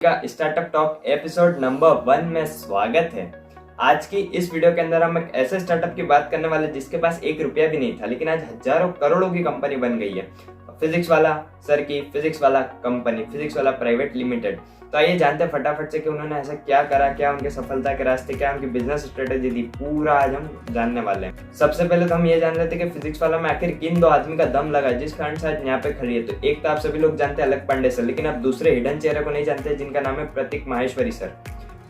का startup talk episode number 1 में स्वागत है। आज की इस वीडियो के अंदर हम एक ऐसे स्टार्टअप की बात करने वाले जिसके पास 1 रुपया भी नहीं था, लेकिन आज हजारों करोड़ों की कंपनी बन गई है। फिजिक्स वाला सर की फिजिक्स वाला कंपनी, फिजिक्स वाला प्राइवेट लिमिटेड। तो आइए जानते हैं फटाफट से कि उन्होंने ऐसा क्या करा, क्या उनके सफलता के रास्ते, क्या उनकी बिजनेस स्ट्रेटेजी थी, पूरा आज हम जानने वाले हैं। सबसे पहले तो हम ये जान लेते हैं कि फिजिक्स वाला में आखिर किन दो आदमी का दम लगा जिस कारण से आज यहाँ पे खड़ी है। तो एक तो आप सभी लोग जानते हैं अलख पांडे सर, लेकिन आप दूसरे हिडन चेहरे को नहीं जानते जिनका नाम है प्रतीक माहेश्वरी सर।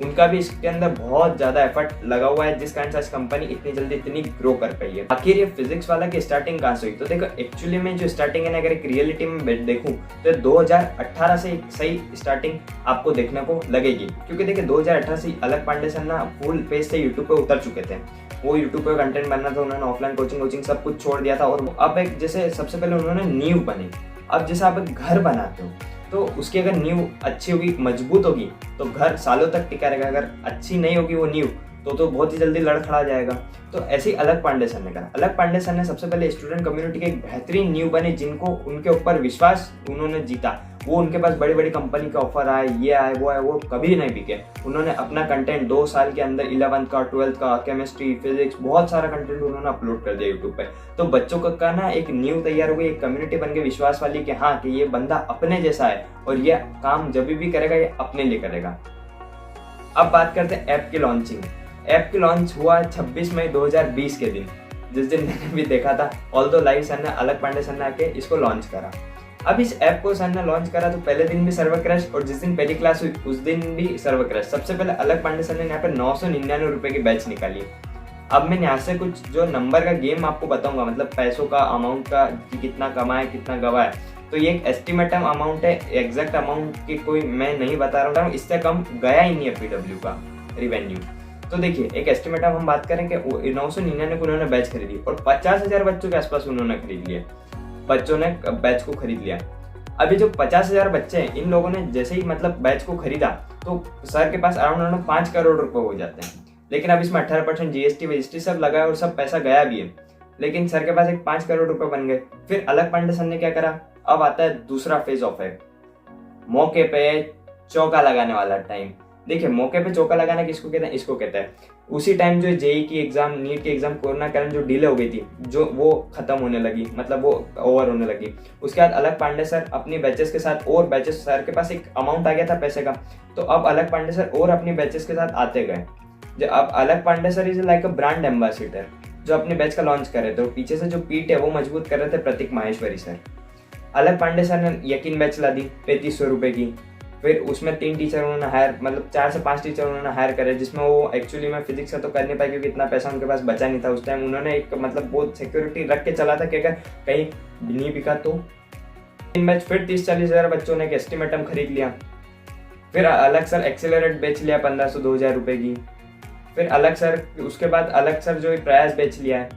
उनका भी इसके अंदर बहुत ज्यादा एफर्ट लगा हुआ है जिस कारण से आज कंपनी इतनी जल्दी इतनी ग्रो कर पाई है। आखिर ये फिजिक्स वाला की स्टार्टिंग कहाँ से हुई? तो देखो एक्चुअली में जो स्टार्टिंग है ना, अगर एक रियलिटी में देखूं तो 2018 से एक सही स्टार्टिंग आपको देखने को लगेगी, क्योंकि देखिए 2018 से अलख पांडे सर ना फुल पेज से यूट्यूब पे उतर चुके थे। वो यूट्यूब पे कंटेंट बनना था, उन्होंने ऑफलाइन कोचिंग सब कुछ छोड़ दिया था और अब एक जैसे सबसे पहले उन्होंने नींव बनी। अब जैसे आप एक घर बनाते हो तो उसकी अगर नींव अच्छी होगी, मजबूत होगी तो घर सालों तक टिका रहेगा। अगर अच्छी नहीं होगी वो नींव तो बहुत ही जल्दी लड़खड़ा जाएगा। तो ऐसे ही अलख पांडे सर ने करा। अलख पांडे सर ने सबसे पहले स्टूडेंट कम्युनिटी की एक बेहतरीन नींव बनी, जिनको उनके ऊपर विश्वास उन्होंने जीता। वो उनके पास बड़ी बड़ी कंपनी का ऑफर आए, ये आए वो आए, वो कभी नहीं बिके। उन्होंने अपना कंटेंट 2 साल के अंदर 11th का, 12th का, केमिस्ट्री, फिजिक्स, बहुत सारा कंटेंट उन्होंने अपलोड कर दिया यूट्यूब पे। तो बच्चों का ना एक न्यू तैयार हो गई, एक कम्युनिटी बन गई विश्वास वाली कि हाँ कि ये बंदा अपने जैसा है और ये काम जब भी करेगा ये अपने लिए करेगा। अब बात करते हैं ऐप की लॉन्चिंग। ऐप की लॉन्च हुआ 26 मई 2020 के दिन, जिस दिन मैंने भी देखा था। ऑल्दो लाइव सर ने, अलख पांडे सर ने आके इसको लॉन्च करा। अब इस ऐप को सर ने लॉन्च करा तो पहले दिन भी सर्वर क्रैश और जिस दिन पहली क्लास हुई उस दिन भी सर्वर क्रैश। सबसे पहले अलख पांडे सर ने यहाँ पे 999 रुपए की बैच निकाली। अब मैं यहाँ से कुछ जो नंबर का गेम आपको बताऊंगा, मतलब पैसों का अमाउंट का, कितना कमाया कितना गवाया। तो ये एक एस्टिमेटम अमाउंट है, एग्जैक्ट अमाउंट की कोई मैं नहीं बता रहा हूँ, इससे कम गया ही नहीं है पीडब्ल्यू का रिवेन्यू। तो देखिए एक एस्टिमेटम हम बात करें कि 999 को उन्होंने बैच खरीदी और 50,000 बच्चों के आसपास उन्होंने खरीद लिया, बच्चों ने बैच को खरीद लिया। अभी जो 50,000 बच्चे हैं, इन लोगों ने जैसे ही मतलब बैच को खरीदा तो सर के पास अराउंड 5 करोड़ रुपए हो जाते हैं। लेकिन अब इसमें 18% जीएसटी वेजीएसटी सब लगा है और सब पैसा गया भी है, लेकिन सर के पास एक 5 करोड़ रुपए बन गए। फिर अलख पांडे सर ने क्या करा? अब आता है दूसरा फेज ऑफ है, मौके पे चौका लगाने वाला टाइम। देखिए मौके पे चौका लगाना किसको कहते हैं? इसको कहते हैं उसी टाइम जो जेई की एग्जाम, नीट की एग्जाम कोरोना के कारण जो डिले हो गई थी, जो वो खत्म होने लगी, मतलब वो ओवर होने लगी। उसके बाद अलख पांडे सर अपनी बैचेस के साथ, और बैचेस सर के पास एक अमाउंट आ गया था पैसे का, तो अब अलख पांडे सर और अपनी बैचेस के साथ आते गए। जो अब Alakh Pandey sir is like a brand ambassador, जो अपने बैच का लॉन्च कर रहे थे। पीछे से जो पीठ है वो मजबूत कर रहे थे प्रतीक माहेश्वरी सर। अलख पांडे सर ने यकीन बैच ला दी 3500 रुपए की। फिर उसमें 3 टीचर उन्होंने हायर, मतलब 4 से 5 टीचर उन्होंने हायर करे, जिसमें वो एक्चुअली में फिजिक्स का तो कर नहीं पाए क्योंकि इतना पैसा उनके पास बचा नहीं था उस टाइम। उन्होंने एक मतलब बहुत सिक्योरिटी रख के चला था कि अगर कहीं नहीं बिका तो। बैच फिर 30-40 बच्चों ने एक एस्टिमेटम खरीद लिया। फिर अलग सर एक्सेलरेट बेच लिया 1500-2000 रुपए की। फिर अलग सर, उसके बाद अलग सर जो प्रयास बेच लिया है।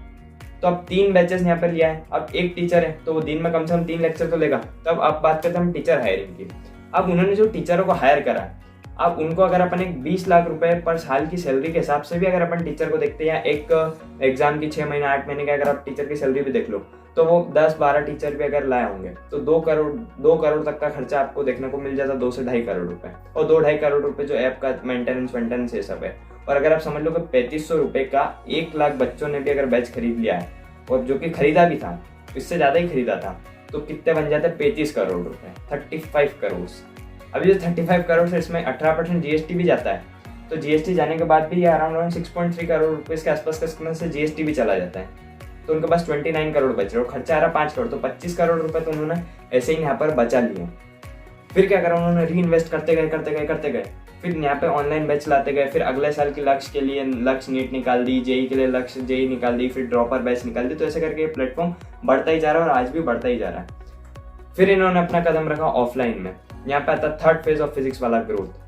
तो अब 3 बैचेस यहाँ पर लिया है। अब एक टीचर है तो वो दिन में कम से कम 3 लेक्चर तो लेगा। तब अब बात करते हैं हम टीचर हायरिंग की। अब उन्होंने जो टीचरों को हायर करा, अब उनको अगर अपन एक 20 लाख रुपए पर साल की सैलरी के हिसाब से भी अगर अपन टीचर को देखते हैं, या एक एग्जाम की 6 महीने 8 महीने का अगर आप टीचर की सैलरी भी देख लो, तो वो 10-12 टीचर भी अगर लाए होंगे तो 2 करोड़ तक का खर्चा आपको देखने को मिल जाता, 2 से 2.5 करोड़ रुपए। और 2-2.5 करोड़ रुपए जो ऐप का मेंटेनेंस ये सब है। और अगर आप समझ लो कि 3500 रुपए का 1 लाख बच्चों ने भी अगर बैच खरीद लिया है, और जो कि खरीदा भी था, इससे ज्यादा ही खरीदा था, तो कितने बन जाते? 35 करोड़ रुपए, 35 करोड़। अभी जो 35 करोड़ से इसमें 18% जीएसटी भी जाता है, तो जीएसटी जाने के बाद भी अराउंड 6.3 करोड़ रुपए के आसपास का से जीएसटी भी चला जाता है। तो उनके पास 29 करोड़ बच रहे और खर्चा आ रहा 5 करोड़, तो 25 करोड़ रुपए तो उन्होंने ऐसे ही यहाँ पर बचा लिए। फिर क्या करा उन्होंने? री इन्वेस्ट करते गए। फिर यहाँ पे ऑनलाइन बैच लाते गए। फिर अगले साल के लक्ष्य के लिए लक्ष्य नीट निकाल दी, जेई के लिए लक्ष्य जेई निकाल दी, फिर ड्रॉपर बैच निकाल दी। तो ऐसे करके प्लेटफॉर्म बढ़ता ही जा रहा है और आज भी बढ़ता ही जा रहा है। फिर इन्होंने अपना कदम रखा ऑफलाइन में। यहाँ पे आता थर्ड फेज ऑफ फिजिक्स वाला ग्रोथ।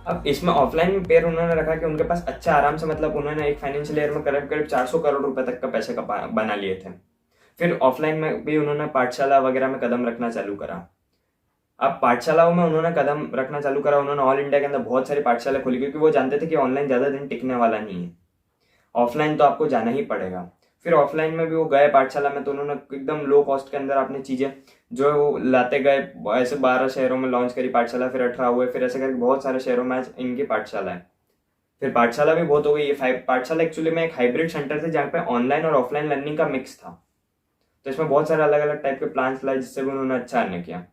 अब इसमें ऑफलाइन में पैर उन्होंने रखा कि उनके पास अच्छा आराम से, मतलब उन्होंने एक फाइनेंशियल ईयर में करीब 400 करोड़ रुपए तक का पैसे का बना लिए थे। फिर ऑफलाइन में भी उन्होंने पाठशाला वगैरह में कदम रखना चालू करा। अब पाठशालाओं में उन्होंने कदम रखना चालू करा। उन्होंने ऑल इंडिया के अंदर बहुत सारी पाठशाला खोली, क्योंकि वो जानते थे कि ऑनलाइन ज्यादा दिन टिकने वाला नहीं है, ऑफलाइन तो आपको जाना ही पड़ेगा। फिर ऑफलाइन में भी वो गए पाठशाला में, तो उन्होंने एकदम लो कॉस्ट के अंदर आपने चीजें जो है वो लाते गए। ऐसे 12 शहरों में लॉन्च करी पाठशाला, फिर 18 हुए, फिर ऐसे करके बहुत सारे शहरों में आज इनकी पाठशाला है। फिर पाठशाला भी बहुत हो गई। ये पाठशाला एक्चुअली में एक हाइब्रिड सेंटर थे जहाँ पे ऑनलाइन और ऑफलाइन लर्निंग का मिक्स था। तो इसमें बहुत सारे अलग अलग टाइप के प्लान्स लाए, जिससे भी उन्होंने अच्छा अर्न किया।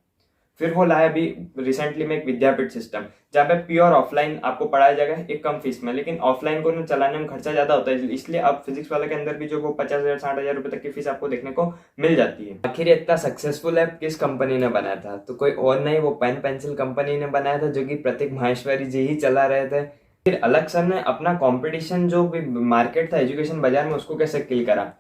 फिर वो लाया अभी रिसेंटली में एक विद्यापीठ सिस्टम, जहाँ पे प्योर ऑफलाइन आपको पढ़ाया जाएगा एक कम फीस में, लेकिन ऑफलाइन को चलाने में खर्चा ज्यादा होता है, इसलिए अब फिजिक्स वाले के अंदर भी जो वो 50,000 60,000 रुपए तक की फीस आपको देखने को मिल जाती है। आखिर इतना सक्सेसफुल ऐप किस कंपनी ने बनाया था? तो कोई और नहीं, वो पेन पेंसिल कंपनी ने बनाया था, जो कि प्रतीक माहेश्वरी जी ही चला रहे थे। फिर अलग सर ने अपना कंपटीशन जो भी मार्केट था एजुकेशन बाजार में, उसको कैसे किल करा,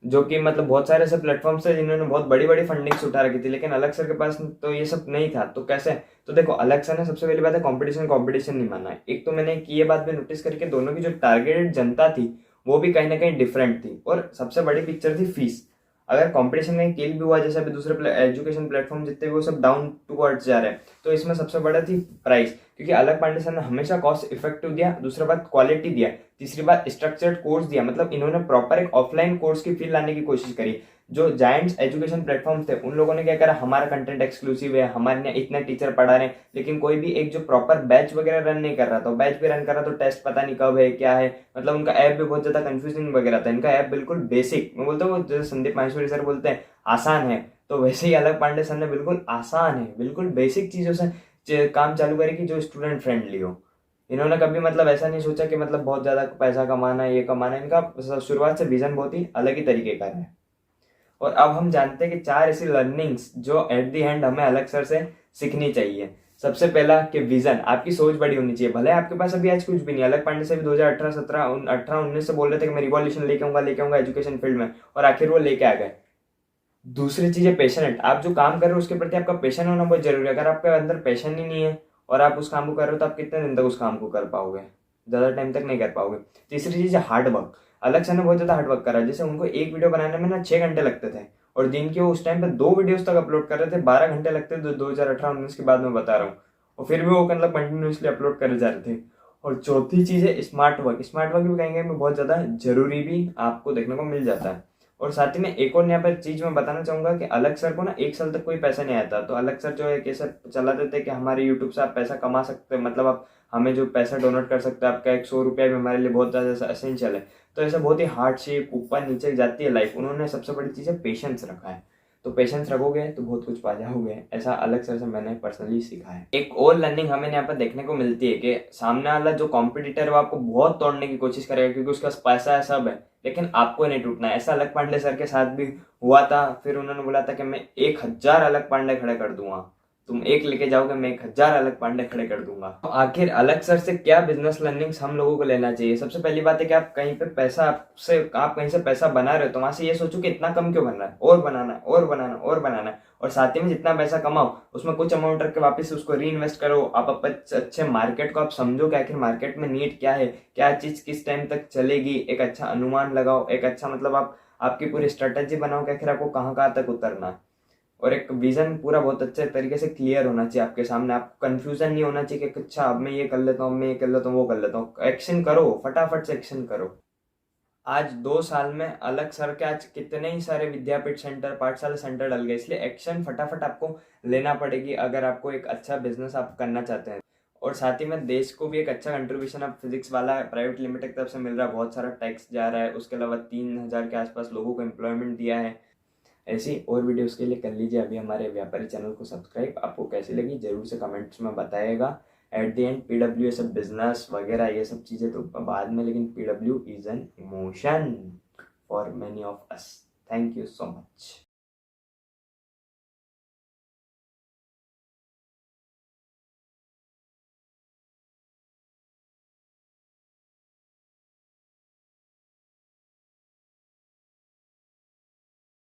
जो कि मतलब बहुत सारे ऐसे प्लेटफॉर्म्स थे जिन्होंने बहुत बड़ी बड़ी फंडिंग्स उठा रखी थी, लेकिन अलग सर के पास तो ये सब नहीं था। तो कैसे? तो देखो, अलग सर ने सबसे पहली बात है कंपटीशन नहीं माना है। एक तो मैंने ये बात भी नोटिस करके दोनों की जो टारगेटेड जनता थी वो भी कहीं ना कहीं डिफरेंट थी, और सबसे बड़ी पिक्चर थी फीस। अगर कंपटीशन कहीं किल भी हुआ, जैसे अभी दूसरे एजुकेशन प्लेटफॉर्म जितने भी वो सब डाउन टूवर्ड्स जा रहे हैं, तो इसमें सबसे बड़ा थी प्राइस, क्योंकि अलग पांडे सर ने हमेशा कॉस्ट इफेक्टिव दिया, दूसरा बात क्वालिटी दिया, तीसरी बात स्ट्रक्चर्ड कोर्स दिया। मतलब इन्होंने प्रॉपर एक ऑफलाइन कोर्स की फील लाने की कोशिश करी। जो जायंट्स एजुकेशन प्लेटफॉर्म थे उन लोगों ने क्या करा, हमारा कंटेंट एक्सक्लूसिव है, हमारे इतने टीचर पढ़ा रहे हैं, लेकिन कोई भी एक जो प्रॉपर बैच वगैरह रन नहीं कर रहा था। बैच भी रन कर रहा तो टेस्ट पता नहीं कब है क्या है, मतलब उनका ऐप भी बहुत ज्यादा कंफ्यूजिंग वगैरह था। इनका ऐप बिल्कुल बेसिक, मैं बोलता हूँ जैसे संदीप माहेश्वरी सर बोलते हैं आसान है, तो वैसे ही अलग पांडे सर ने बिल्कुल आसान है, बिल्कुल बेसिक चीजों से काम चालू करे कि जो स्टूडेंट फ्रेंडली हो। इन्होंने कभी मतलब ऐसा नहीं सोचा कि मतलब बहुत ज्यादा पैसा कमाना है, ये कमाना है। इनका शुरुआत से विजन बहुत ही अलग ही तरीके का है। और अब हम जानते हैं कि 4 ऐसी लर्निंग्स जो एट दी एंड हमें अलग सर से सीखनी चाहिए। सबसे पहला कि विजन, आपकी सोच बड़ी होनी चाहिए। भले आपके पास अभी आज कुछ भी नहीं, अलग पांडे से भी 2018 17 18 19 से बोल रहे थे कि मैं रिवॉल्यूशन लेके आऊंगा एजुकेशन फील्ड में, और आखिर वो लेके आ गए। दूसरी चीज है पेशेंट, आप जो काम कर रहे हो उसके प्रति आपका पैशन होना बहुत जरूरी है। अगर आपके अंदर पैशन ही नहीं है और आप उस काम को कर रहे हो, तो आप कितने दिन तक उस काम को कर पाओगे? ज्यादा टाइम तक नहीं कर पाओगे। तीसरी चीज है हार्ड वर्क। अलग से ने बहुत ज्यादा हार्ड वर्क करा, जैसे उनको एक वीडियो बनाने में ना 6 घंटे लगते थे, और दिन के वो उस टाइम पे 2 वीडियोस तक अपलोड कर रहे थे, 12 घंटे लगते थे। 2018-19 के बाद मैं बता रहा हूँ, और फिर भी वो मतलब कंटिन्यूसली अपलोड करे जा रहे थे। और चौथी चीज है स्मार्ट वर्क। स्मार्ट वर्क भी कहीं कहीं बहुत ज्यादा जरूरी भी आपको देखने को मिल जाता है। और साथ ही में एक और यहाँ पर चीज मैं बताना चाहूंगा कि अलग सर को ना 1 साल तक कोई पैसा नहीं आता, तो अलग सर जो है कैसे चला देते हैं कि हमारे यूट्यूब से आप पैसा कमा सकते हैं, मतलब आप हमें जो पैसा डोनेट कर सकते हैं, आपका 100 रुपया भी हमारे लिए बहुत ज्यादा एसेंशियल है। तो ऐसा बहुत ही हार्डशिप ऊपर नीचे जाती है लाइफ। उन्होंने सबसे बड़ी चीज है पेशेंस रखा है, तो पेशेंस रखोगे तो बहुत कुछ पा जाओगे, ऐसा अलग सर से मैंने पर्सनली सीखा है। एक और लर्निंग हमें यहाँ पर देखने को मिलती है कि सामने वाला जो कॉम्पिटिटर है वो आपको बहुत तोड़ने की कोशिश करेगा, क्योंकि उसके पास पैसा है, सब है, लेकिन आपको नहीं टूटना है। ऐसा अलग पांडे सर के साथ भी हुआ था। फिर उन्होंने बोला था कि मैं 1,000 अलग पांडे खड़े कर दूंगा, तुम एक लेके जाओगे, मैं 1,000 अलग पांडे खड़े कर दूंगा। तो आखिर अलग सर से क्या बिजनेस लर्निंग्स हम लोगों को लेना चाहिए? सबसे पहली बात है कि आप कहीं पे पैसा आप कहीं से पैसा बना रहे हो, तो वहां से ये सोचो कि इतना कम क्यों बनना है, और बनाना है और बनाना और बनाना है। और साथ ही में जितना पैसा कमाओ उसमें कुछ अमाउंट रख के वापस उसको री इन्वेस्ट करो। आप अच्छे मार्केट को आप समझो कि आखिर मार्केट में नीड क्या है, क्या चीज किस टाइम तक चलेगी, एक अच्छा अनुमान लगाओ, एक अच्छा मतलब आप आपकी पूरी स्ट्रेटेजी बनाओ कि आखिर आपको कहाँ कहाँ तक उतरना है। और एक विजन पूरा बहुत अच्छे तरीके से क्लियर होना चाहिए आपके सामने। आपको कंफ्यूजन नहीं होना चाहिए कि अच्छा अब मैं ये कर लेता हूँ, मैं ये कर लेता हूँ, वो कर लेता हूँ। एक्शन करो, फटाफट से एक्शन करो। आज 2 साल में अलग सर के आज कितने ही सारे विद्यापीठ सेंटर पाठशाला सेंटर डल गए, इसलिए एक्शन फटाफट आपको लेना पड़ेगी अगर आपको एक अच्छा बिजनेस आप करना चाहते हैं। और साथ ही में देश को भी एक अच्छा कंट्रीब्यूशन अब फिजिक्स वाला प्राइवेट लिमिटेड की तरफ से मिल रहा है, बहुत सारा टैक्स जा रहा है, उसके अलावा 3,000 के आसपास लोगों को एम्प्लॉयमेंट दिया है। ऐसी और वीडियोस के लिए कर लीजिए अभी हमारे व्यापारी चैनल को सब्सक्राइब। आपको कैसी लगी जरूर से कमेंट्स में बताइएगा। एट द एंड PW ये सब बिजनेस वगैरह ये सब चीज़ें तो बाद में, लेकिन PW is an emotion for many of us. Thank you so much.